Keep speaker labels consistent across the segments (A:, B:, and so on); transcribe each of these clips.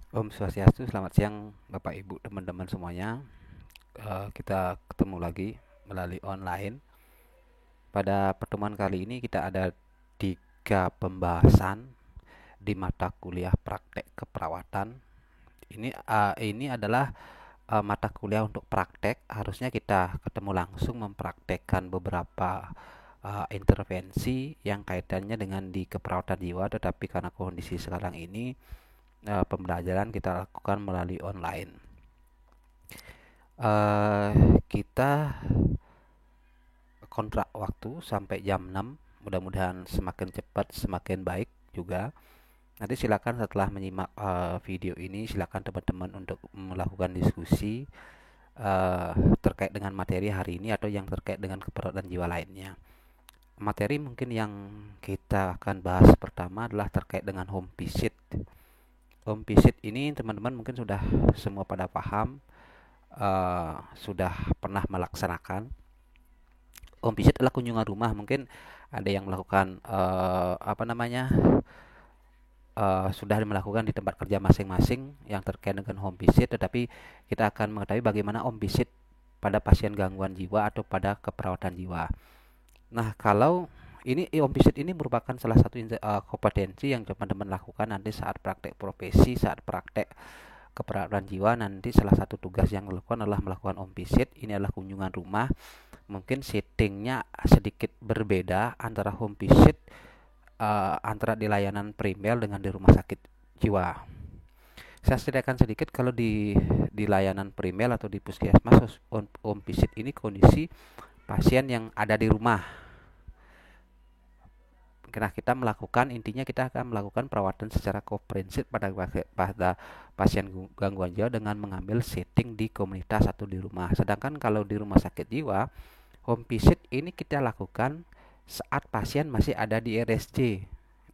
A: Om Swastiastu, selamat siang Bapak Ibu teman-teman semuanya. Kita ketemu lagi melalui online. Pada pertemuan kali ini kita ada 3 pembahasan di mata kuliah praktek keperawatan. Ini adalah mata kuliah untuk praktek. Harusnya kita ketemu langsung mempraktekkan beberapa intervensi yang kaitannya dengan di keperawatan jiwa, tetapi karena kondisi sekarang ini pembelajaran kita lakukan melalui online. eh kita kontrak waktu sampai jam 6. Mudah-mudahan semakin cepat semakin baik juga. Nanti silakan setelah menyimak video ini, silakan teman-teman untuk melakukan diskusi eh, terkait dengan materi hari ini atau yang terkait dengan keperawatan jiwa lainnya. Materi mungkin yang kita akan bahas pertama adalah terkait dengan home visit. Home visit ini teman-teman mungkin sudah semua pada paham, sudah pernah melaksanakan. Home visit adalah kunjungan rumah. Mungkin ada yang melakukan sudah melakukan di tempat kerja masing-masing yang terkait dengan home visit, tetapi kita akan mengetahui bagaimana home visit pada pasien gangguan jiwa atau pada keperawatan jiwa. Nah, kalau ini home visit ini merupakan salah satu kompetensi yang teman-teman lakukan nanti saat praktek profesi, saat praktek keperawatan jiwa. Nanti salah satu tugas yang dilakukan adalah melakukan home visit. Ini adalah kunjungan rumah. Mungkin settingnya sedikit berbeda antara home visit antara di layanan primer dengan di rumah sakit jiwa. Saya ceritakan sedikit kalau di layanan primer atau di puskesmas home visit ini kondisi pasien yang ada di rumah. Karena kita melakukan, intinya kita akan melakukan perawatan secara komprehensif pada pasien gangguan jiwa dengan mengambil setting di komunitas atau di rumah. Sedangkan kalau di rumah sakit jiwa, home visit ini kita lakukan saat pasien masih ada di RSJ.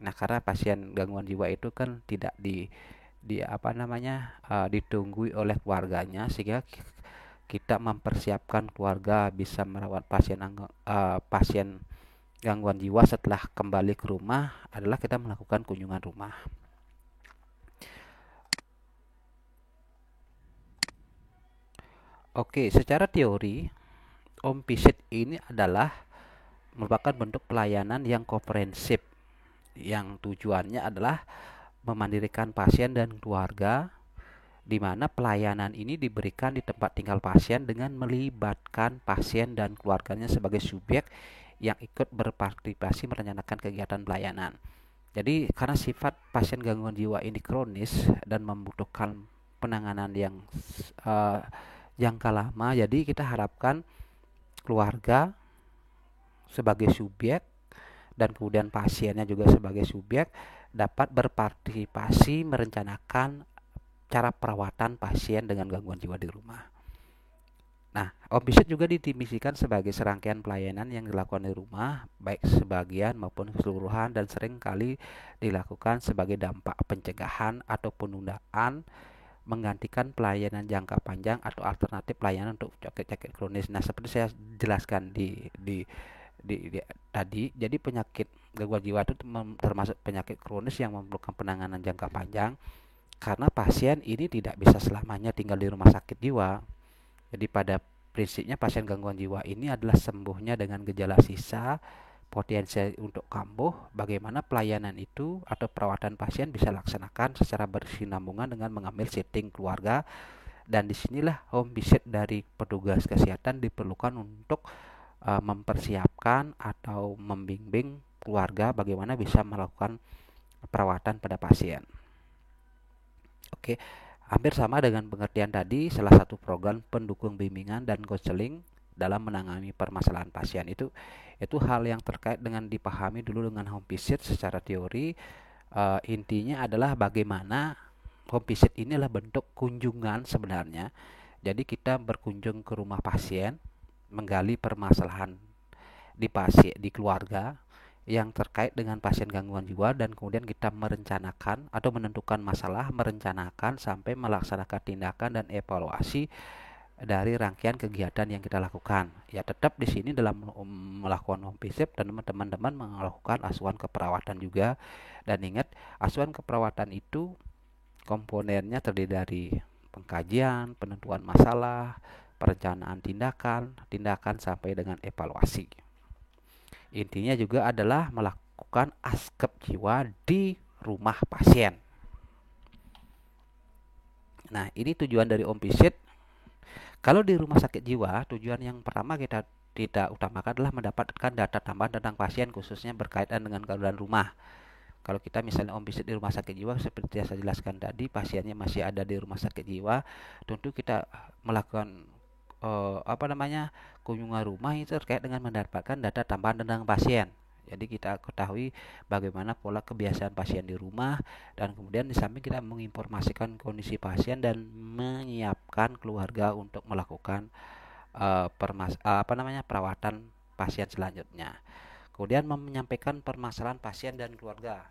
A: Nah, karena pasien gangguan jiwa itu kan tidak di apa namanya ditunggui oleh keluarganya, sehingga kita mempersiapkan keluarga bisa merawat pasien gangguan jiwa setelah kembali ke rumah adalah kita melakukan kunjungan rumah. Oke, secara teori home visit ini adalah merupakan bentuk pelayanan yang komprehensif yang tujuannya adalah memandirikan pasien dan keluarga, di mana pelayanan ini diberikan di tempat tinggal pasien dengan melibatkan pasien dan keluarganya sebagai subjek yang ikut berpartisipasi merencanakan kegiatan pelayanan. Jadi karena sifat pasien gangguan jiwa ini kronis dan membutuhkan penanganan yang uh, jangka lama, jadi kita harapkan keluarga sebagai subjek dan kemudian pasiennya juga sebagai subjek dapat berpartisipasi merencanakan cara perawatan pasien dengan gangguan jiwa di rumah. Nah, home visit juga didefinisikan sebagai serangkaian pelayanan yang dilakukan di rumah, baik sebagian maupun keseluruhan, dan sering kali dilakukan sebagai dampak pencegahan atau penundaan menggantikan pelayanan jangka panjang atau alternatif pelayanan untuk penyakit kronis. Nah, seperti saya jelaskan di tadi, jadi penyakit gangguan jiwa itu termasuk penyakit kronis yang memerlukan penanganan jangka panjang karena pasien ini tidak bisa selamanya tinggal di rumah sakit jiwa. Jadi pada prinsipnya pasien gangguan jiwa ini adalah sembuhnya dengan gejala sisa, potensi untuk kambuh. Bagaimana pelayanan itu atau perawatan pasien bisa laksanakan secara bersinambungan dengan mengambil setting keluarga, dan disinilah home visit dari petugas kesehatan diperlukan untuk mempersiapkan atau membimbing keluarga bagaimana bisa melakukan perawatan pada pasien. Oke, hampir sama dengan pengertian tadi, salah satu program pendukung bimbingan dan konseling dalam menangani permasalahan pasien itu hal yang terkait dengan dipahami dulu dengan home visit secara teori. Intinya adalah bagaimana home visit ini adalah bentuk kunjungan sebenarnya. Jadi kita berkunjung ke rumah pasien, menggali permasalahan di keluarga yang terkait dengan pasien gangguan jiwa, dan kemudian kita merencanakan atau menentukan masalah, merencanakan sampai melaksanakan tindakan dan evaluasi dari rangkaian kegiatan yang kita lakukan. Ya, tetap di sini dalam melakukan home visit dan teman-teman melakukan asuhan keperawatan juga. Dan ingat, asuhan keperawatan itu Komponennya terdiri dari pengkajian, penentuan masalah, perencanaan tindakan sampai dengan evaluasi. Intinya juga adalah melakukan askep jiwa di rumah pasien. Nah, ini tujuan dari Om Pisit. Kalau di rumah sakit jiwa, tujuan yang pertama kita utamakan adalah mendapatkan data tambahan tentang pasien, khususnya berkaitan dengan keadaan rumah. Kalau kita misalnya Om Pisit di rumah sakit jiwa, seperti yang saya jelaskan tadi, pasiennya masih ada di rumah sakit jiwa, tentu kita melakukan kunjungan rumah itu terkait dengan mendapatkan data tambahan tentang pasien. Jadi kita ketahui bagaimana pola kebiasaan pasien di rumah, dan kemudian di samping kita menginformasikan kondisi pasien dan menyiapkan keluarga untuk melakukan perawatan pasien selanjutnya. Kemudian menyampaikan permasalahan pasien dan keluarga.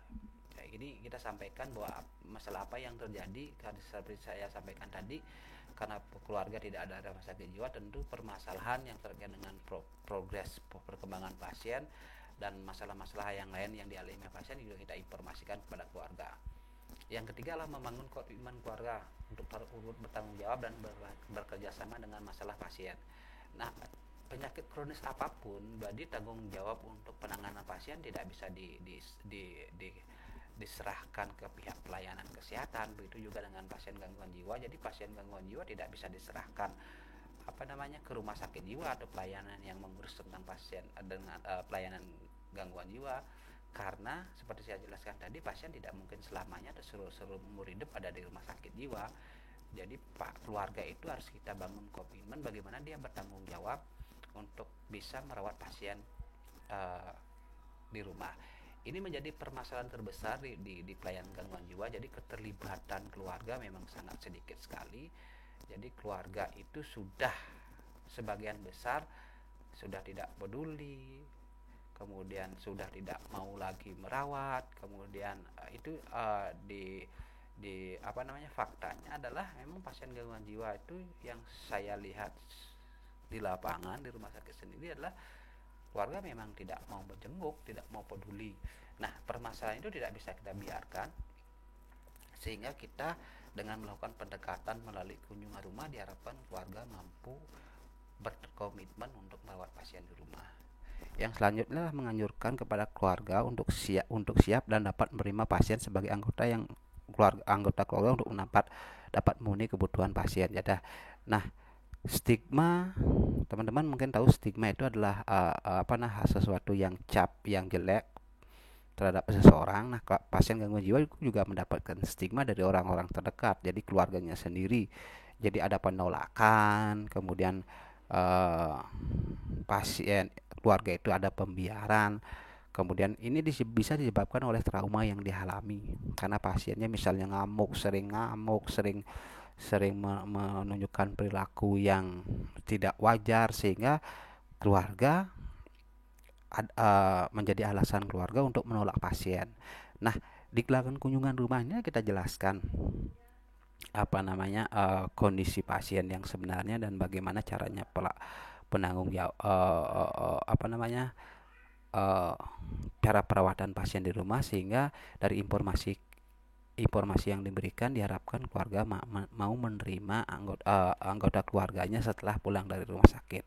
A: Ini kita sampaikan bahwa masalah apa yang terjadi, karena seperti saya sampaikan tadi, karena keluarga tidak ada rumah sakit jiwa, tentu permasalahan yang terkait dengan progres perkembangan pasien dan masalah-masalah yang lain yang dialami pasien juga kita informasikan kepada keluarga. Yang ketiga adalah membangun komitmen keluarga untuk bertanggung jawab dan bekerja sama dengan masalah pasien. Nah, penyakit kronis apapun, berarti tanggung jawab untuk penanganan pasien tidak bisa diserahkan ke pihak pelayanan kesehatan. Begitu juga dengan pasien gangguan jiwa. Jadi pasien gangguan jiwa tidak bisa diserahkan ke rumah sakit jiwa atau pelayanan yang mengurus tentang pasien dengan pelayanan gangguan jiwa, karena seperti saya jelaskan tadi, pasien tidak mungkin selamanya atau seluruh umur hidup ada di rumah sakit jiwa. Jadi keluarga itu harus kita bangun komitmen bagaimana dia bertanggung jawab untuk bisa merawat pasien di rumah. Ini menjadi permasalahan terbesar di pelayanan gangguan jiwa. Jadi keterlibatan keluarga memang sangat sedikit sekali. Jadi keluarga itu sudah sebagian besar sudah tidak peduli, kemudian sudah tidak mau lagi merawat, kemudian itu faktanya adalah memang pasien gangguan jiwa itu yang saya lihat di lapangan di rumah sakit sendiri adalah keluarga memang tidak mau menjenguk, tidak mau peduli. Nah, permasalahan itu tidak bisa kita biarkan, sehingga kita dengan melakukan pendekatan melalui kunjungan rumah diharapkan keluarga mampu berkomitmen untuk merawat pasien di rumah. Yang selanjutnya menganjurkan kepada keluarga untuk siap dan dapat menerima pasien sebagai anggota keluarga untuk dapat memenuhi kebutuhan pasien. Nah, stigma, teman-teman mungkin tahu stigma itu adalah sesuatu yang jelek terhadap seseorang. Nah, pasien gangguan jiwa juga mendapatkan stigma dari orang-orang terdekat, jadi keluarganya sendiri. Jadi ada penolakan, kemudian pasien keluarga itu ada pembiaran. Kemudian ini bisa disebabkan oleh trauma yang dialami, karena pasiennya misalnya sering menunjukkan perilaku yang tidak wajar, sehingga keluarga menjadi alasan keluarga untuk menolak pasien. Nah, di kunjungan rumahnya kita jelaskan kondisi pasien yang sebenarnya dan bagaimana caranya penanggung jawab cara perawatan pasien di rumah, sehingga dari informasi yang diberikan diharapkan keluarga mau menerima anggota keluarganya setelah pulang dari rumah sakit.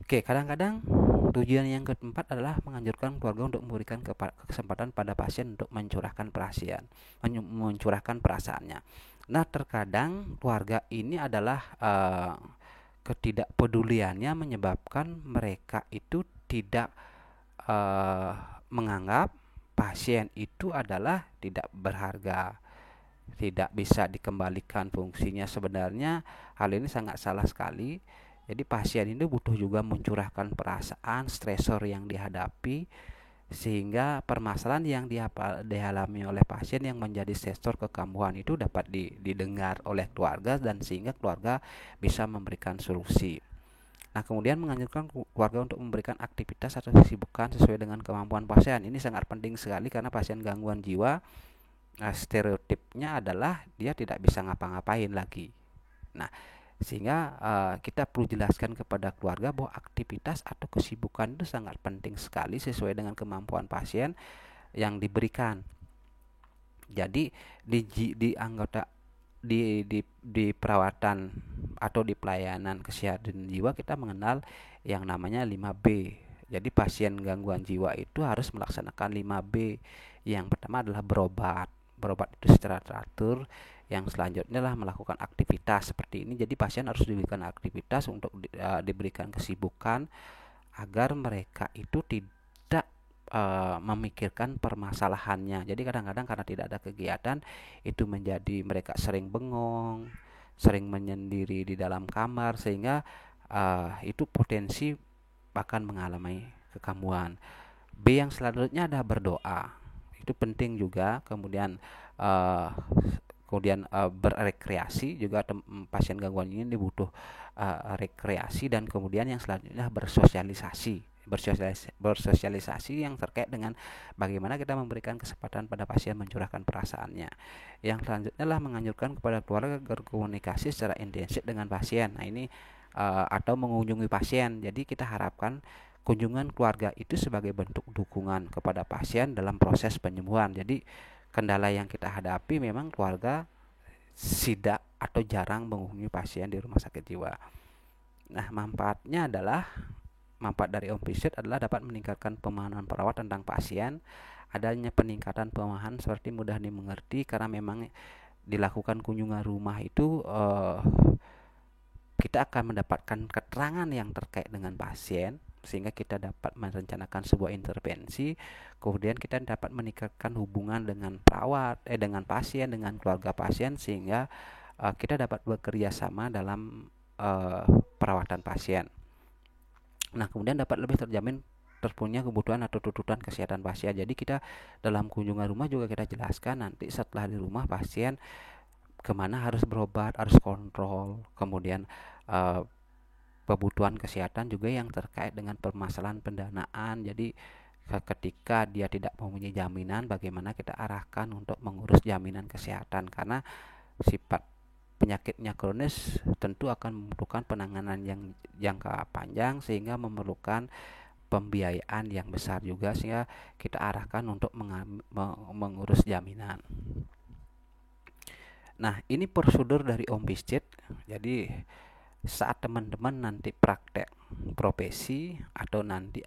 A: Oke, kadang-kadang tujuan yang keempat adalah menganjurkan keluarga untuk memberikan kesempatan pada pasien untuk mencurahkan perasaannya. Nah, terkadang keluarga ini adalah ketidakpeduliannya menyebabkan mereka itu tidak menganggap pasien itu adalah tidak berharga, tidak bisa dikembalikan fungsinya. Sebenarnya hal ini sangat salah sekali. Jadi pasien ini butuh juga mencurahkan perasaan, stresor yang dihadapi, sehingga permasalahan yang dialami oleh pasien yang menjadi stresor kekambuhan itu dapat didengar oleh keluarga, dan sehingga keluarga bisa memberikan solusi. Nah, kemudian menganjurkan keluarga untuk memberikan aktivitas atau kesibukan sesuai dengan kemampuan pasien. Ini sangat penting sekali, karena pasien gangguan jiwa stereotipnya adalah dia tidak bisa ngapa-ngapain lagi. Nah, sehingga kita perlu jelaskan kepada keluarga bahwa aktivitas atau kesibukan itu sangat penting sekali sesuai dengan kemampuan pasien yang diberikan. Jadi di anggota di perawatan atau di pelayanan kesehatan jiwa kita mengenal yang namanya 5B. Jadi pasien gangguan jiwa itu harus melaksanakan 5B. Yang pertama adalah berobat. Berobat itu secara teratur. Yang selanjutnya adalah melakukan aktivitas seperti ini. Jadi pasien harus diberikan aktivitas untuk diberikan kesibukan agar mereka itu tidak memikirkan permasalahannya. Jadi kadang-kadang karena tidak ada kegiatan itu menjadi mereka sering bengong, sering menyendiri di dalam kamar sehingga itu potensi akan mengalami kekambuhan. B yang selanjutnya adalah berdoa. Itu penting juga. Kemudian berrekreasi juga, pasien gangguan ini butuh rekreasi. Dan kemudian yang selanjutnya bersosialisasi yang terkait dengan bagaimana kita memberikan kesempatan pada pasien mencurahkan perasaannya. Yang selanjutnya adalah menganjurkan kepada keluarga berkomunikasi secara intensif dengan pasien. Nah ini atau mengunjungi pasien. Jadi kita harapkan kunjungan keluarga itu sebagai bentuk dukungan kepada pasien dalam proses penyembuhan. Jadi kendala yang kita hadapi memang keluarga tidak atau jarang mengunjungi pasien di rumah sakit jiwa. Nah, manfaat dari Om Visit adalah dapat meningkatkan pemahaman perawat tentang pasien, adanya peningkatan pemahaman seperti mudah dimengerti karena memang dilakukan kunjungan rumah itu kita akan mendapatkan keterangan yang terkait dengan pasien sehingga kita dapat merencanakan sebuah intervensi. Kemudian kita dapat meningkatkan hubungan dengan dengan pasien, dengan keluarga pasien sehingga kita dapat bekerja sama dalam perawatan pasien. Nah, kemudian dapat lebih terjamin terpenuhnya kebutuhan atau tuntutan kesehatan pasien. Jadi kita dalam kunjungan rumah juga kita jelaskan nanti setelah di rumah pasien kemana harus berobat, harus kontrol, kemudian kebutuhan kesehatan juga yang terkait dengan permasalahan pendanaan. Jadi ketika dia tidak mempunyai jaminan, bagaimana kita arahkan untuk mengurus jaminan kesehatan karena sifat penyakitnya kronis tentu akan membutuhkan penanganan yang jangka panjang sehingga memerlukan pembiayaan yang besar juga sehingga kita arahkan untuk mengurus jaminan. Nah, ini prosedur dari Om Visit. Jadi saat teman-teman nanti praktek profesi atau nanti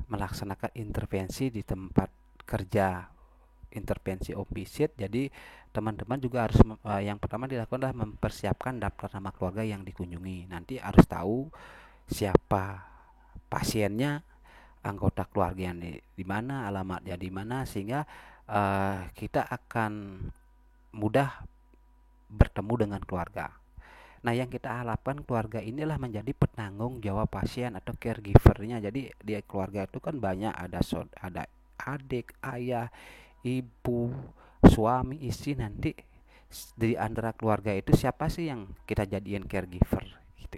A: melaksanakan intervensi di tempat kerja, intervensi Om Visit, jadi teman-teman juga harus yang pertama dilakukan adalah mempersiapkan daftar nama keluarga yang dikunjungi. Nanti harus tahu siapa pasiennya, anggota keluarga yang di mana, alamatnya di mana sehingga kita akan mudah bertemu dengan keluarga. Nah, yang kita harapkan keluarga inilah menjadi penanggung jawab pasien atau caregivernya. Jadi di keluarga itu kan banyak, ada adik, ayah, ibu, suami, istri. Nanti di antara keluarga itu siapa sih yang kita jadiin caregiver?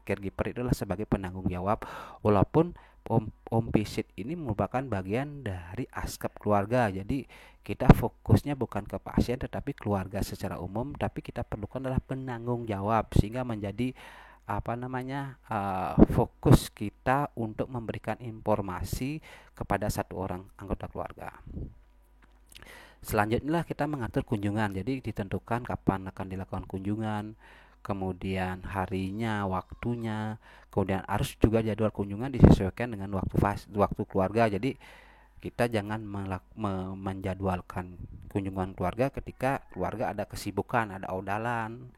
A: Caregiver itulah sebagai penanggung jawab. Walaupun Om Visit ini merupakan bagian dari askep keluarga. Jadi kita fokusnya bukan ke pasien tetapi keluarga secara umum, tapi kita perlukan adalah penanggung jawab sehingga menjadi fokus kita untuk memberikan informasi kepada satu orang anggota keluarga. Selanjutnya kita mengatur kunjungan. Jadi ditentukan kapan akan dilakukan kunjungan, kemudian harinya, waktunya, kemudian harus juga jadwal kunjungan disesuaikan dengan waktu keluarga. Jadi kita jangan menjadwalkan kunjungan keluarga ketika keluarga ada kesibukan, ada odalan,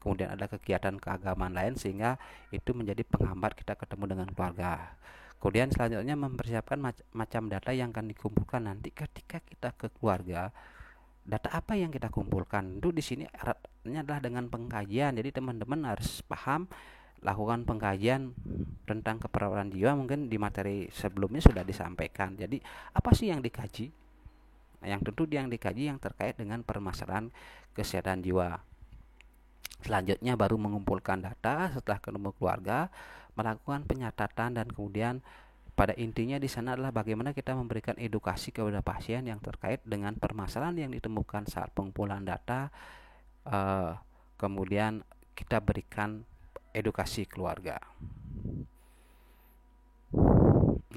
A: kemudian ada kegiatan keagamaan lain sehingga itu menjadi penghambat kita ketemu dengan keluarga. Kemudian selanjutnya mempersiapkan macam data yang akan dikumpulkan nanti ketika kita ke keluarga. Data apa yang kita kumpulkan? Itu di sini eratnya adalah dengan pengkajian. Jadi teman-teman harus paham, lakukan pengkajian tentang keperawatan jiwa. Mungkin di materi sebelumnya sudah disampaikan. Jadi apa sih yang dikaji? Yang tentu yang dikaji yang terkait dengan permasalahan kesehatan jiwa. Selanjutnya baru mengumpulkan data setelah ketemu keluarga, melakukan penyatatan, dan kemudian pada intinya di sana adalah bagaimana kita memberikan edukasi kepada pasien yang terkait dengan permasalahan yang ditemukan saat pengumpulan data. Kemudian kita berikan edukasi keluarga.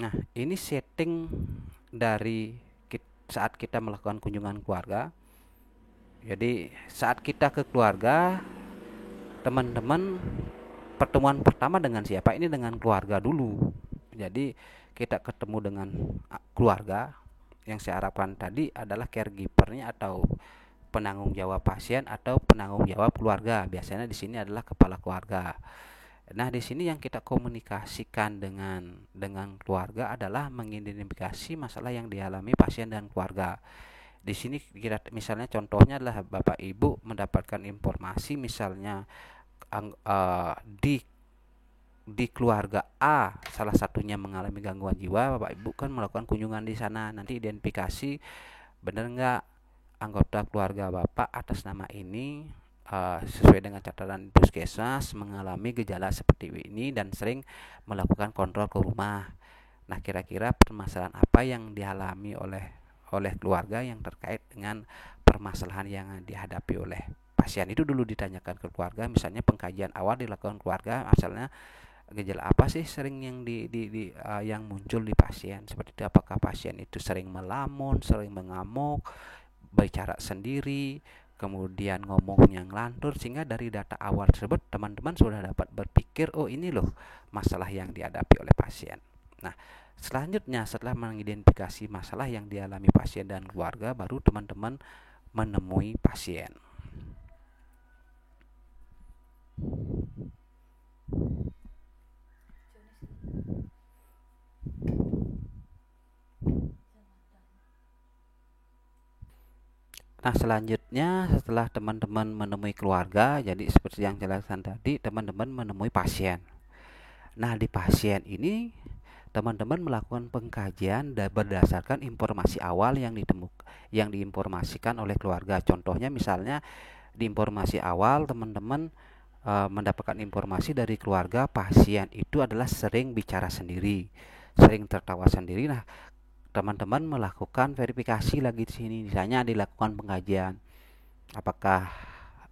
A: Nah, ini setting dari saat kita melakukan kunjungan keluarga. Jadi saat kita ke keluarga, teman-teman pertemuan pertama dengan siapa? Ini dengan keluarga dulu. Jadi kita ketemu dengan keluarga. Yang saya harapkan tadi adalah caregivernya atau penanggung jawab pasien atau penanggung jawab keluarga. Biasanya di sini adalah kepala keluarga. Nah, di sini yang kita komunikasikan dengan keluarga adalah mengidentifikasi masalah yang dialami pasien dan keluarga. Di sini kita misalnya contohnya adalah Bapak Ibu mendapatkan informasi misalnya di keluarga A salah satunya mengalami gangguan jiwa, Bapak Ibu kan melakukan kunjungan di sana, nanti identifikasi benar nggak anggota keluarga Bapak atas nama ini sesuai dengan catatan puskesmas mengalami gejala seperti ini dan sering melakukan kontrol ke rumah. Nah, kira-kira permasalahan apa yang dialami oleh keluarga yang terkait dengan permasalahan yang dihadapi oleh pasien, itu dulu ditanyakan ke keluarga. Misalnya pengkajian awal dilakukan keluarga, misalnya gejala apa sih sering yang yang muncul di pasien seperti itu, apakah pasien itu sering melamun, sering mengamuk, bicara sendiri, kemudian ngomong yang lantur, sehingga dari data awal tersebut teman-teman sudah dapat berpikir, oh ini loh masalah yang dihadapi oleh pasien. Nah, selanjutnya setelah mengidentifikasi masalah yang dialami pasien dan keluarga, baru teman-teman menemui pasien. Nah, selanjutnya setelah teman-teman menemui keluarga, jadi seperti yang jelaskan tadi, teman-teman menemui pasien. Nah, di pasien ini teman-teman melakukan pengkajian berdasarkan informasi awal yang diinformasikan oleh keluarga. Contohnya misalnya di informasi awal teman-teman mendapatkan informasi dari keluarga pasien itu adalah sering bicara sendiri, sering tertawa sendiri. Nah, teman-teman melakukan verifikasi lagi di sini, misalnya dilakukan pengkajian apakah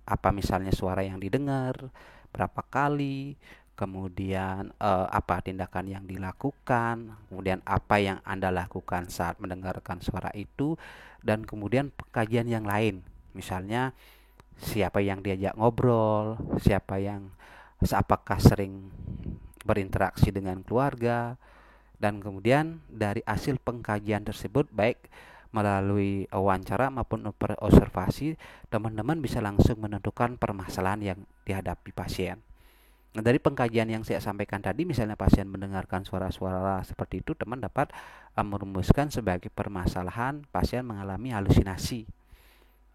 A: apa misalnya suara yang didengar, berapa kali, kemudian apa tindakan yang dilakukan, kemudian apa yang Anda lakukan saat mendengarkan suara itu, dan kemudian pengkajian yang lain, misalnya siapa yang diajak ngobrol, apakah sering berinteraksi dengan keluarga. Dan kemudian dari hasil pengkajian tersebut, baik melalui wawancara maupun observasi, teman-teman bisa langsung menentukan permasalahan yang dihadapi pasien. Nah, dari pengkajian yang saya sampaikan tadi, misalnya pasien mendengarkan suara-suara seperti itu, teman dapat merumuskan sebagai permasalahan pasien mengalami halusinasi.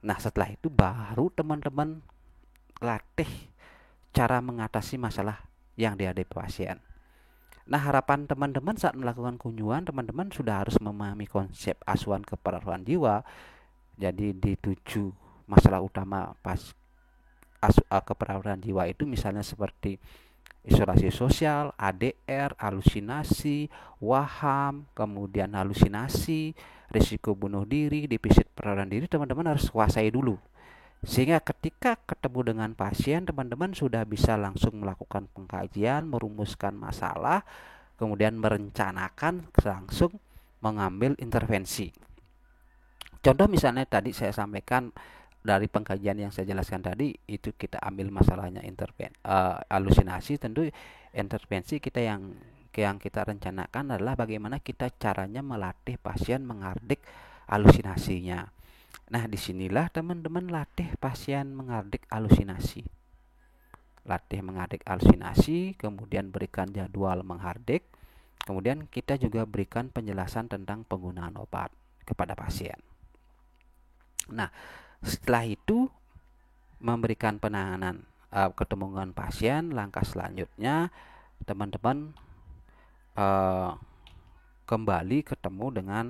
A: Nah, setelah itu baru teman-teman latih cara mengatasi masalah yang dihadapi pasien. Nah, harapan teman-teman saat melakukan kunjungan, teman-teman sudah harus memahami konsep asuhan keperawatan jiwa. Jadi di 7 masalah utama keperawatan jiwa itu misalnya seperti isolasi sosial, ADR, halusinasi, waham, kemudian halusinasi, risiko bunuh diri, defisit perawatan diri, teman-teman harus kuasai dulu. Sehingga ketika ketemu dengan pasien, teman-teman sudah bisa langsung melakukan pengkajian, merumuskan masalah, kemudian merencanakan langsung mengambil intervensi. Contoh misalnya tadi saya sampaikan dari pengkajian yang saya jelaskan tadi, itu kita ambil masalahnya halusinasi. Tentu intervensi kita yang kita rencanakan adalah bagaimana kita caranya melatih pasien menghardik halusinasinya. Nah, disinilah teman-teman latih pasien menghardik halusinasi. Latih menghardik halusinasi, kemudian berikan jadwal menghardik, kemudian kita juga berikan penjelasan tentang penggunaan obat kepada pasien. Nah, setelah itu memberikan penanganan ketemu dengan pasien, langkah selanjutnya teman-teman kembali ketemu dengan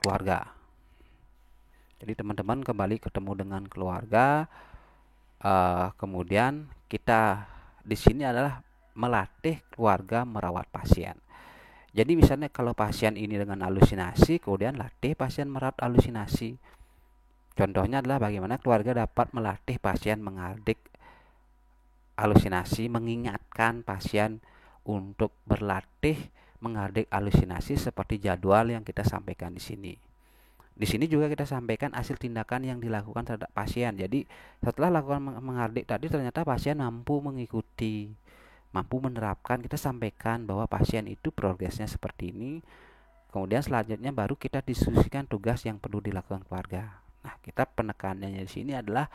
A: keluarga. Jadi teman-teman kembali ketemu dengan keluarga, kemudian kita di sini adalah melatih keluarga merawat pasien. Jadi misalnya kalau pasien ini dengan halusinasi, kemudian latih pasien merawat halusinasi. Contohnya adalah bagaimana keluarga dapat melatih pasien menghardik halusinasi, mengingatkan pasien untuk berlatih mengardik halusinasi seperti jadwal yang kita sampaikan di sini. Di sini juga kita sampaikan hasil tindakan yang dilakukan terhadap pasien. Jadi setelah lakukan mengardik tadi ternyata pasien mampu mengikuti, mampu menerapkan. Kita sampaikan bahwa pasien itu progresnya seperti ini. Kemudian selanjutnya baru kita diskusikan tugas yang perlu dilakukan keluarga. Nah, kita penekanannya di sini adalah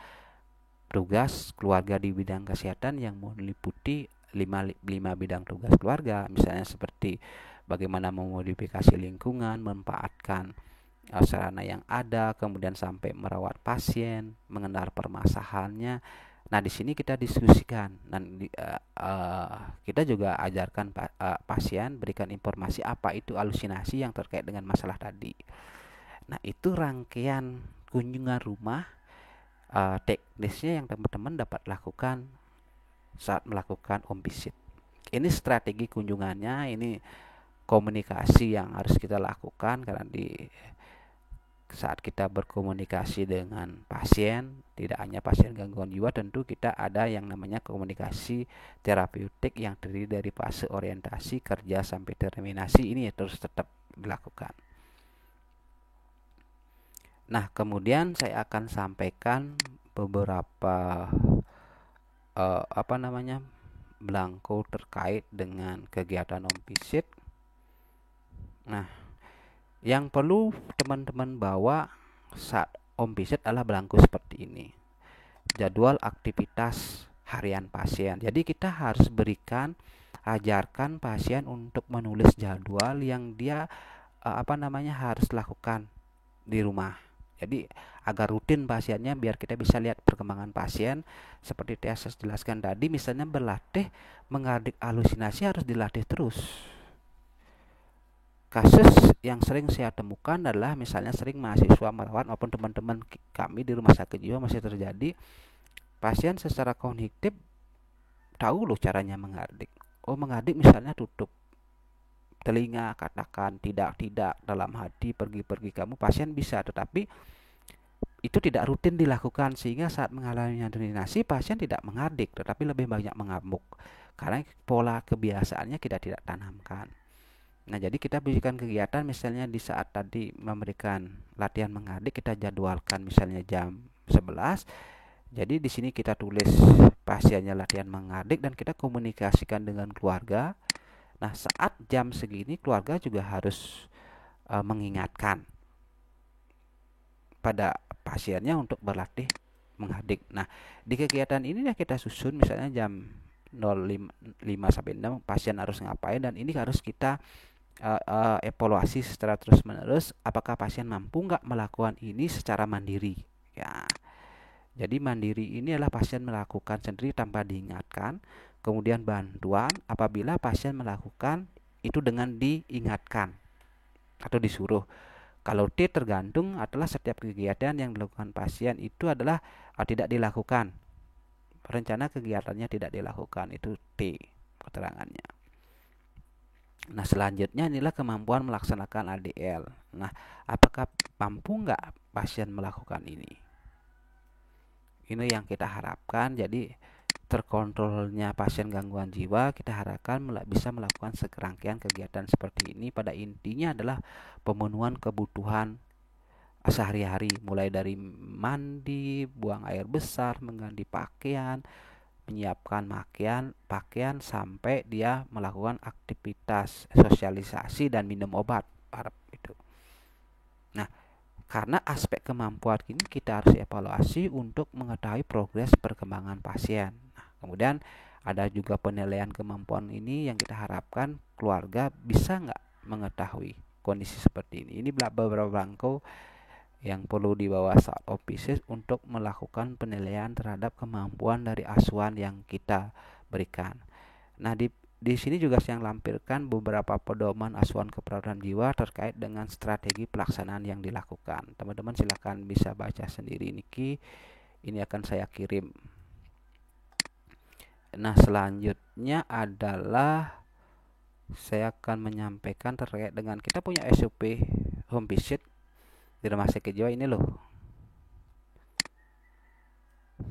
A: tugas keluarga di bidang kesehatan yang meliputi 5 bidang tugas keluarga, misalnya seperti bagaimana memodifikasi lingkungan, memanfaatkan sarana yang ada, kemudian sampai merawat pasien, mengenal permasalahannya. Nah, di sini kita diskusikan dan kita juga ajarkan pasien, berikan informasi apa itu halusinasi yang terkait dengan masalah tadi. Nah, itu rangkaian kunjungan rumah teknisnya yang teman-teman dapat lakukan saat melakukan home visit. Ini strategi kunjungannya, ini komunikasi yang harus kita lakukan karena di saat kita berkomunikasi dengan pasien, tidak hanya pasien gangguan jiwa, tentu kita ada yang namanya komunikasi terapeutik yang terdiri dari fase orientasi, kerja sampai terminasi. Ini ya terus tetap dilakukan. Nah, kemudian saya akan sampaikan beberapa belangko terkait dengan kegiatan home visit. Nah, yang perlu teman-teman bawa saat home visit adalah belangko seperti ini. Jadwal aktivitas harian pasien. Jadi kita harus ajarkan pasien untuk menulis jadwal yang dia harus lakukan di rumah. Jadi agar rutin pasiennya, biar kita bisa lihat perkembangan pasien. Seperti saya jelaskan tadi, misalnya berlatih mengardik halusinasi harus dilatih terus. Kasus yang sering saya temukan adalah misalnya sering mahasiswa merawat maupun teman-teman kami di rumah sakit jiwa masih terjadi pasien secara kognitif tahu loh caranya mengardik. Mengardik misalnya tutup telinga, katakan tidak dalam hati, pergi kamu, pasien bisa, tetapi itu tidak rutin dilakukan sehingga saat mengalami halusinasi pasien tidak mengardik tetapi lebih banyak mengamuk karena pola kebiasaannya kita tidak tanamkan. Nah, jadi kita berikan kegiatan misalnya di saat tadi memberikan latihan mengardik, kita jadwalkan misalnya jam 11. Jadi di sini kita tulis pasiennya latihan mengardik dan kita komunikasikan dengan keluarga. Nah, saat jam segini keluarga juga harus mengingatkan pada pasiennya untuk berlatih mengardik. Nah, di kegiatan ini ya kita susun misalnya jam 05 sampai 6 pasien harus ngapain, dan ini harus kita evaluasi secara terus menerus apakah pasien mampu nggak melakukan ini secara mandiri ya. Jadi mandiri ini adalah pasien melakukan sendiri tanpa diingatkan. Kemudian bantuan apabila pasien melakukan itu dengan diingatkan atau disuruh. Kalau T tergantung adalah setiap kegiatan yang dilakukan pasien itu adalah tidak dilakukan. Rencana kegiatannya tidak dilakukan, itu T keterangannya. Nah, selanjutnya inilah kemampuan melaksanakan ADL. Nah, apakah mampu nggak pasien melakukan ini? Ini yang kita harapkan. Jadi terkontrolnya pasien gangguan jiwa kita harapkan bisa melakukan serangkaian kegiatan seperti ini. Pada intinya adalah pemenuhan kebutuhan sehari-hari, mulai dari mandi, buang air besar, mengganti pakaian, menyiapkan pakaian sampai dia melakukan aktivitas sosialisasi dan minum obat itu. Nah, karena aspek kemampuan ini kita harus evaluasi untuk mengetahui progres perkembangan pasien. Nah, kemudian ada juga penilaian kemampuan ini yang kita harapkan keluarga bisa nggak mengetahui kondisi seperti ini. Ini beberapa belangko yang perlu dibawa saat home visit untuk melakukan penilaian terhadap kemampuan dari asuhan yang kita berikan. Nah, di sini juga saya lampirkan beberapa pedoman asuhan keperawatan jiwa terkait dengan strategi pelaksanaan yang dilakukan. Teman-teman silakan bisa baca sendiri niki. Ini akan saya kirim. Nah, selanjutnya adalah saya akan menyampaikan terkait dengan kita punya SOP home visit di rumah sakit jiwa ini loh.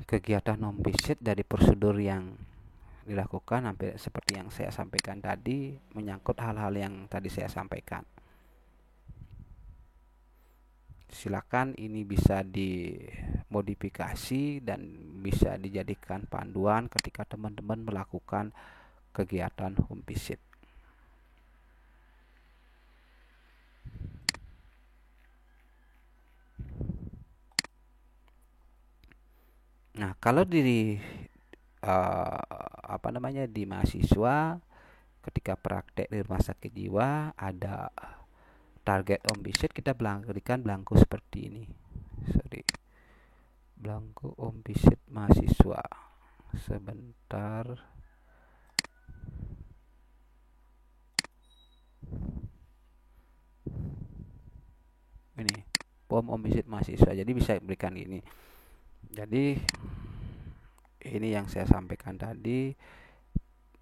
A: Kegiatan home visit dari prosedur yang dilakukan hampir seperti yang saya sampaikan tadi, menyangkut hal-hal yang tadi saya sampaikan. Silakan ini bisa dimodifikasi dan bisa dijadikan panduan ketika teman-teman melakukan kegiatan home visit. Nah, kalau di di mahasiswa ketika praktek di rumah sakit jiwa ada target home visit, kita berikan belangko seperti ini. Belangko home visit mahasiswa. Sebentar. Ini form home visit mahasiswa. Jadi bisa berikan ini. Jadi ini yang saya sampaikan tadi,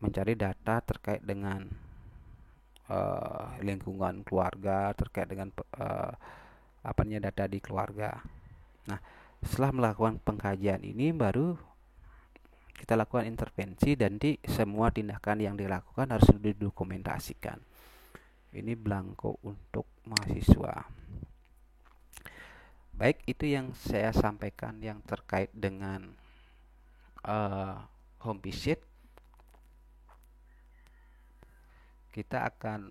A: mencari data terkait dengan lingkungan keluarga, terkait dengan data di keluarga. Nah, setelah melakukan pengkajian ini baru kita lakukan intervensi, dan semua tindakan yang dilakukan harus didokumentasikan. Ini belangko untuk mahasiswa. Baik, itu yang saya sampaikan yang terkait dengan home visit. Kita akan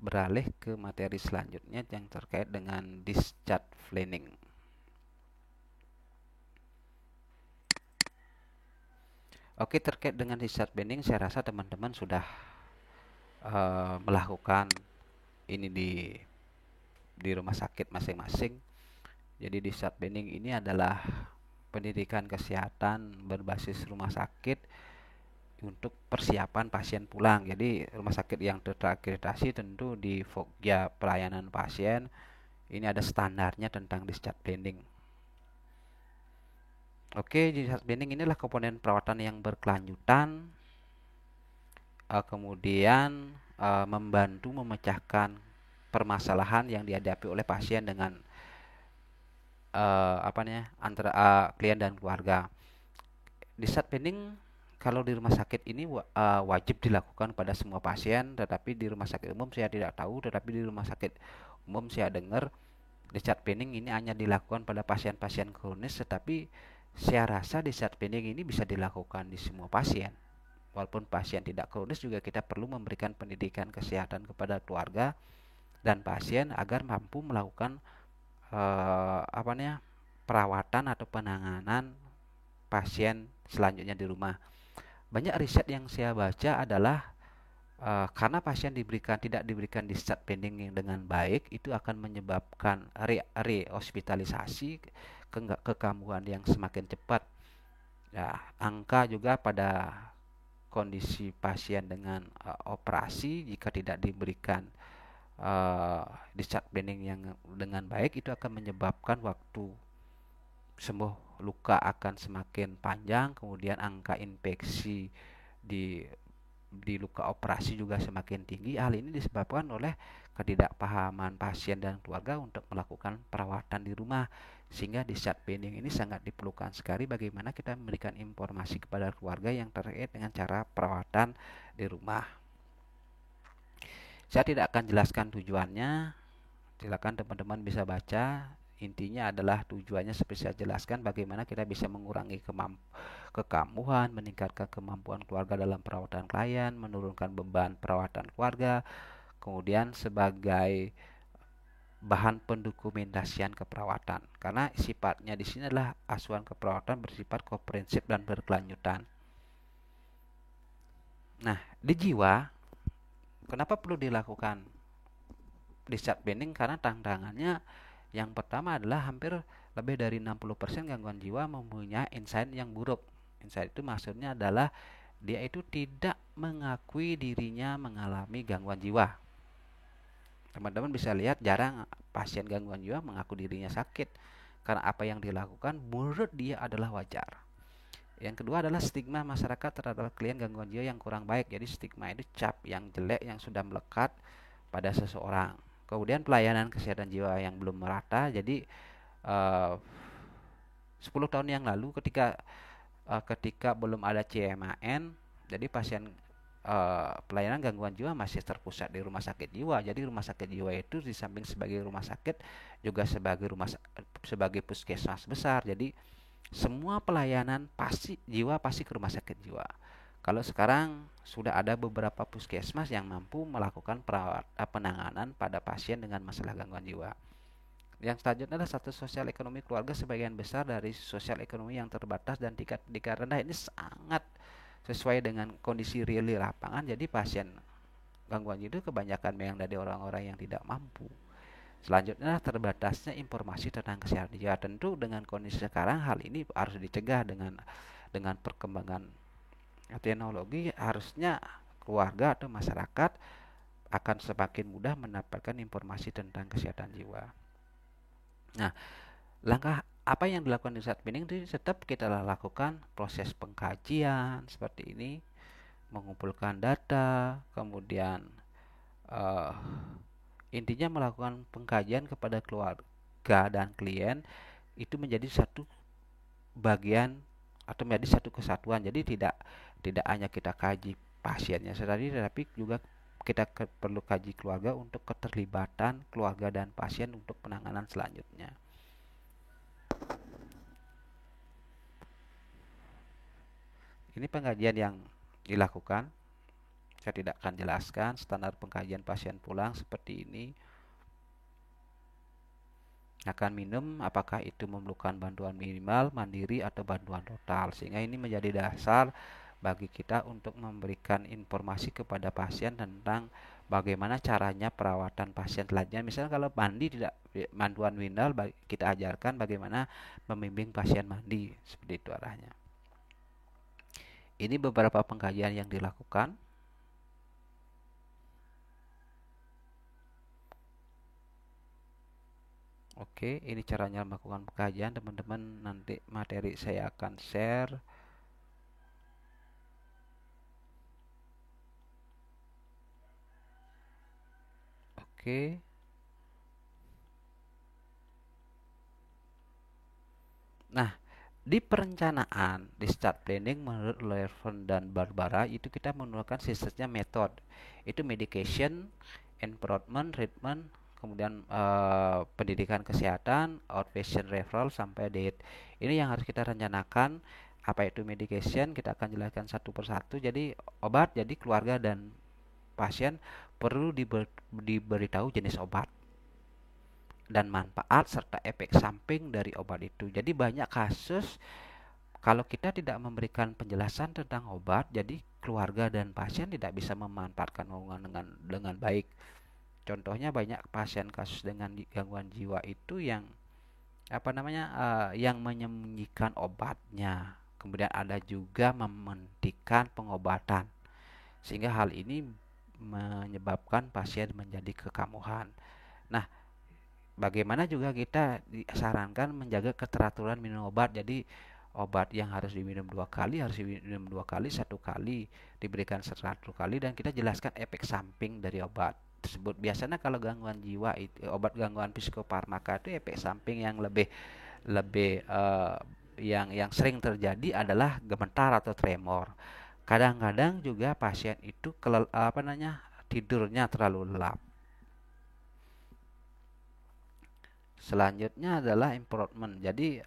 A: beralih ke materi selanjutnya yang terkait dengan discharge planning. Oke, terkait dengan discharge planning, saya rasa teman-teman sudah melakukan ini di rumah sakit masing-masing. Jadi discharge planning ini adalah pendidikan kesehatan berbasis rumah sakit untuk persiapan pasien pulang. Jadi rumah sakit yang terakreditasi tentu di Fogja pelayanan pasien ini ada standarnya tentang discharge planning. Oke, discharge planning inilah komponen perawatan yang berkelanjutan, kemudian membantu memecahkan permasalahan yang dihadapi oleh pasien dengan antara klien dan keluarga. Discharge planning kalau di rumah sakit ini wajib dilakukan pada semua pasien, tetapi di rumah sakit umum saya tidak tahu, tetapi di rumah sakit umum saya dengar discharge planning ini hanya dilakukan pada pasien-pasien kronis, tetapi saya rasa discharge planning ini bisa dilakukan di semua pasien. Walaupun pasien tidak kronis juga kita perlu memberikan pendidikan kesehatan kepada keluarga dan pasien agar mampu melakukan perawatan atau penanganan pasien selanjutnya di rumah. Banyak riset yang saya baca adalah karena pasien tidak diberikan discharge planning dengan baik, itu akan menyebabkan rehospitalisasi, kekambuhan yang semakin cepat. Ya, angka juga pada kondisi pasien dengan operasi jika tidak diberikan discharge planning yang dengan baik, itu akan menyebabkan waktu sembuh luka akan semakin panjang, kemudian angka infeksi di luka operasi juga semakin tinggi. Hal ini disebabkan oleh ketidakpahaman pasien dan keluarga untuk melakukan perawatan di rumah, sehingga discharge planning ini sangat diperlukan sekali. Bagaimana kita memberikan informasi kepada keluarga yang terkait dengan cara perawatan di rumah. Saya tidak akan jelaskan tujuannya, silakan teman-teman bisa baca. Intinya adalah tujuannya seperti saya jelaskan, bagaimana kita bisa mengurangi kekambuhan, meningkatkan kemampuan keluarga dalam perawatan klien, menurunkan beban perawatan keluarga, kemudian sebagai bahan pendokumentasian keperawatan. Karena sifatnya di sini adalah asuhan keperawatan bersifat komprehensif dan berkelanjutan. Nah, di jiwa, kenapa perlu dilakukan discharge planning? Karena tantangannya yang pertama adalah hampir lebih dari 60% gangguan jiwa mempunyai insight yang buruk. Insight itu maksudnya adalah dia itu tidak mengakui dirinya mengalami gangguan jiwa. Teman-teman bisa lihat jarang pasien gangguan jiwa mengaku dirinya sakit, karena apa yang dilakukan menurut dia adalah wajar. Yang kedua adalah stigma masyarakat terhadap klien gangguan jiwa yang kurang baik. Jadi stigma itu cap yang jelek yang sudah melekat pada seseorang. Kemudian pelayanan kesehatan jiwa yang belum merata. Jadi 10 tahun yang lalu ketika ketika belum ada CMAN, jadi pasien pelayanan gangguan jiwa masih terpusat di rumah sakit jiwa. Jadi rumah sakit jiwa itu di samping sebagai rumah sakit juga sebagai puskesmas besar. Jadi semua pelayanan pasti jiwa pasti ke rumah sakit jiwa. Kalau sekarang sudah ada beberapa puskesmas yang mampu melakukan penanganan pada pasien dengan masalah gangguan jiwa. Yang selanjutnya adalah status sosial ekonomi keluarga. Sebagian besar dari sosial ekonomi yang terbatas dan tingkat pendidikan rendah ini sangat sesuai dengan kondisi real di lapangan. Jadi pasien gangguan jiwa itu kebanyakan memang dari orang-orang yang tidak mampu. Selanjutnya terbatasnya informasi tentang kesehatan jiwa. Tentu dengan kondisi sekarang hal ini harus dicegah dengan perkembangan teknologi. Harusnya keluarga atau masyarakat akan semakin mudah mendapatkan informasi tentang kesehatan jiwa. Nah, langkah apa yang dilakukan di saat planning itu tetap kita lakukan proses pengkajian seperti ini, mengumpulkan data, kemudian uh, intinya melakukan pengkajian kepada keluarga dan klien itu menjadi satu bagian atau menjadi satu kesatuan. Jadi tidak hanya kita kaji pasiennya sendiri, tetapi juga kita perlu kaji keluarga untuk keterlibatan keluarga dan pasien untuk penanganan selanjutnya. Ini pengkajian yang dilakukan. Saya tidak akan jelaskan standar pengkajian pasien pulang seperti ini. Akan minum apakah itu memerlukan bantuan minimal, mandiri, atau bantuan total. Sehingga ini menjadi dasar bagi kita untuk memberikan informasi kepada pasien tentang bagaimana caranya perawatan pasien selanjutnya. Misalnya kalau mandi tidak bantuan minimal, kita ajarkan bagaimana membimbing pasien mandi. Seperti itu arahnya. Ini beberapa pengkajian yang dilakukan. Oke, ini caranya melakukan pengkajian. Teman-teman, nanti materi saya akan share. Oke. Nah, di perencanaan, di start planning menurut Lerven dan Barbara itu kita menggunakan sistemnya metode. Itu medication, environment, treatment, kemudian pendidikan kesehatan, outpatient referral sampai diet. Ini yang harus kita rencanakan. Apa itu medication? Kita akan jelaskan satu persatu. Jadi obat, jadi keluarga dan pasien perlu diberitahu jenis obat dan manfaat serta efek samping dari obat itu. Jadi banyak kasus kalau kita tidak memberikan penjelasan tentang obat, jadi keluarga dan pasien tidak bisa memanfaatkan obat dengan baik. Contohnya banyak pasien kasus dengan gangguan jiwa itu yang yang menyembunyikan obatnya. Kemudian ada juga mementingkan pengobatan. Sehingga hal ini menyebabkan pasien menjadi kekamuhan. Nah, bagaimana juga kita disarankan menjaga keteraturan minum obat. Jadi obat yang harus diminum 2 kali harus diminum 2 kali, 1 kali diberikan 1 kali, dan kita jelaskan efek samping dari obat tersebut. Biasanya kalau gangguan jiwa itu obat gangguan psikofarmaka itu efek samping yang lebih lebih yang sering terjadi adalah gemetar atau tremor. Kadang-kadang juga pasien itu tidurnya terlalu lelap. Selanjutnya adalah improvement. Jadi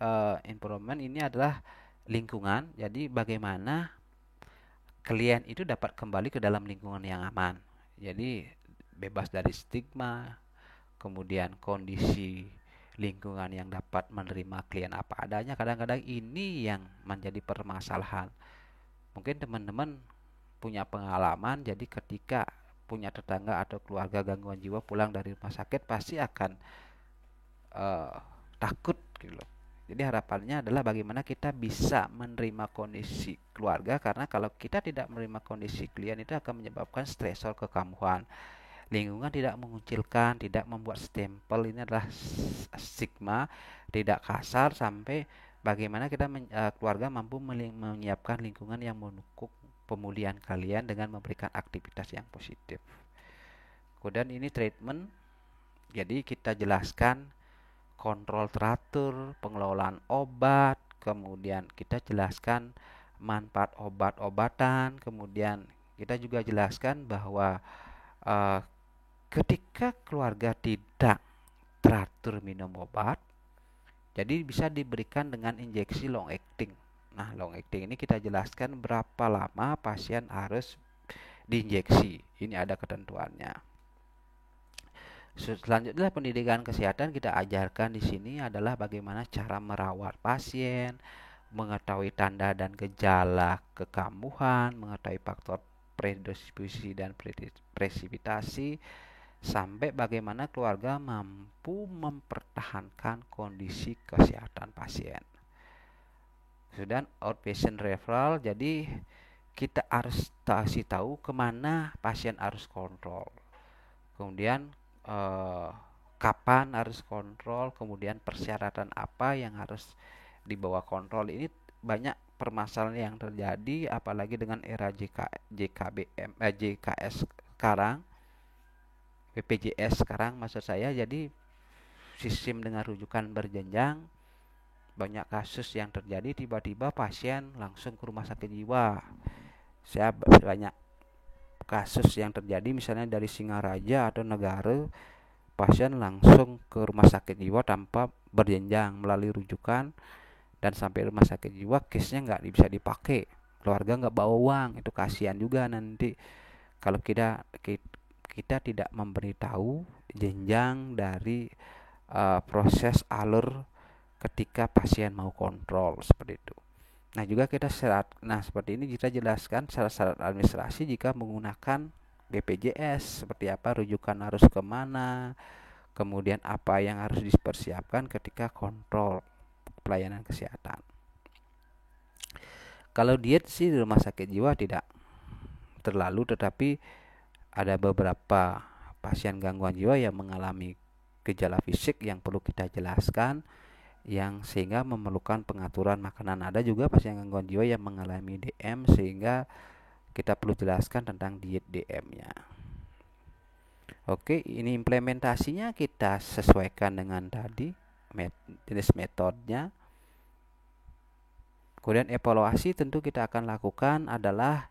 A: improvement ini adalah lingkungan. Jadi bagaimana klien itu dapat kembali ke dalam lingkungan yang aman. Jadi bebas dari stigma, kemudian kondisi lingkungan yang dapat menerima klien apa adanya. Kadang-kadang ini yang menjadi permasalahan. Mungkin teman-teman punya pengalaman, jadi ketika punya tetangga atau keluarga gangguan jiwa pulang dari rumah sakit pasti akan takut gitu loh. Jadi harapannya adalah bagaimana kita bisa menerima kondisi keluarga, karena kalau kita tidak menerima kondisi klien itu akan menyebabkan stresor kekamuhan. Lingkungan tidak mengucilkan, tidak membuat stempel, ini adalah stigma, tidak kasar, sampai bagaimana kita keluarga mampu menyiapkan lingkungan yang mendukung pemulihan kalian dengan memberikan aktivitas yang positif. Kemudian ini treatment. Jadi kita jelaskan kontrol teratur, pengelolaan obat, kemudian kita jelaskan manfaat obat-obatan. Kemudian kita juga jelaskan bahwa eh, ketika keluarga tidak teratur minum obat, jadi bisa diberikan dengan injeksi long acting. Nah, long acting ini kita jelaskan berapa lama pasien harus diinjeksi. Ini ada ketentuannya. Selanjutnya pendidikan kesehatan kita ajarkan di sini adalah bagaimana cara merawat pasien, mengetahui tanda dan gejala kekambuhan, mengetahui faktor predisposisi dan presipitasi, sampai bagaimana keluarga mampu mempertahankan kondisi kesehatan pasien. Sudah outpatient referral, jadi kita harus kasih tahu kemana pasien harus kontrol. Kemudian kapan harus kontrol, kemudian persyaratan apa yang harus dibawa kontrol. Ini banyak permasalahan yang terjadi apalagi dengan era JKS sekarang, BPJS sekarang maksud saya. Jadi sistem dengan rujukan berjenjang, banyak kasus yang terjadi tiba-tiba pasien langsung ke rumah sakit jiwa. Saya banyak kasus yang terjadi misalnya dari Singaraja atau Negara, pasien langsung ke rumah sakit jiwa tanpa berjenjang melalui rujukan, dan sampai rumah sakit jiwa case-nya nggak bisa dipakai, keluarga nggak bawa uang. Itu kasihan juga nanti kalau kita tidak memberitahu jenjang dari proses alur ketika pasien mau kontrol seperti itu. Nah juga seperti ini kita jelaskan syarat-syarat administrasi jika menggunakan BPJS, seperti apa rujukan harus kemana, kemudian apa yang harus dipersiapkan ketika kontrol pelayanan kesehatan. Kalau diet sih di rumah sakit jiwa tidak terlalu, tetapi ada beberapa pasien gangguan jiwa yang mengalami gejala fisik yang perlu kita jelaskan, yang sehingga memerlukan pengaturan makanan. Ada juga pasien gangguan jiwa yang mengalami DM sehingga kita perlu jelaskan tentang diet DM-nya. Oke, ini implementasinya kita sesuaikan dengan tadi jenis metodenya. Kemudian evaluasi tentu kita akan lakukan adalah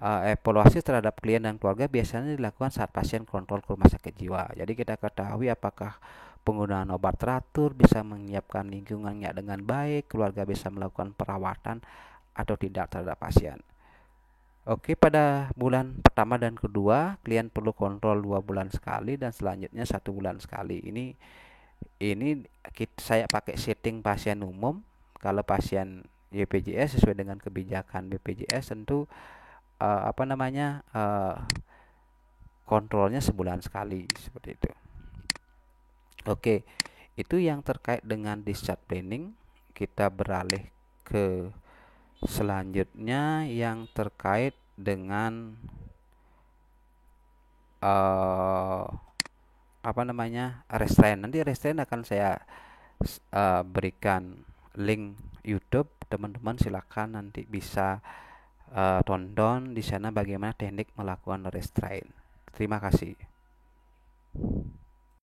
A: evaluasi terhadap klien dan keluarga biasanya dilakukan saat pasien kontrol ke rumah sakit jiwa. Jadi kita ketahui apakah penggunaan obat teratur, bisa menyiapkan lingkungannya dengan baik, keluarga bisa melakukan perawatan atau tidak terhadap pasien. Oke, pada bulan pertama dan kedua klien perlu kontrol 2 bulan sekali dan selanjutnya 1 bulan sekali. Ini saya pakai setting pasien umum. Kalau pasien BPJS sesuai dengan kebijakan BPJS tentu kontrolnya sebulan sekali seperti itu. Oke, itu yang terkait dengan discharge planning. Kita beralih ke selanjutnya yang terkait dengan restrain. Nanti restrain akan saya berikan link YouTube, teman-teman silakan nanti bisa tonton di sana bagaimana teknik melakukan restrain. Terima kasih.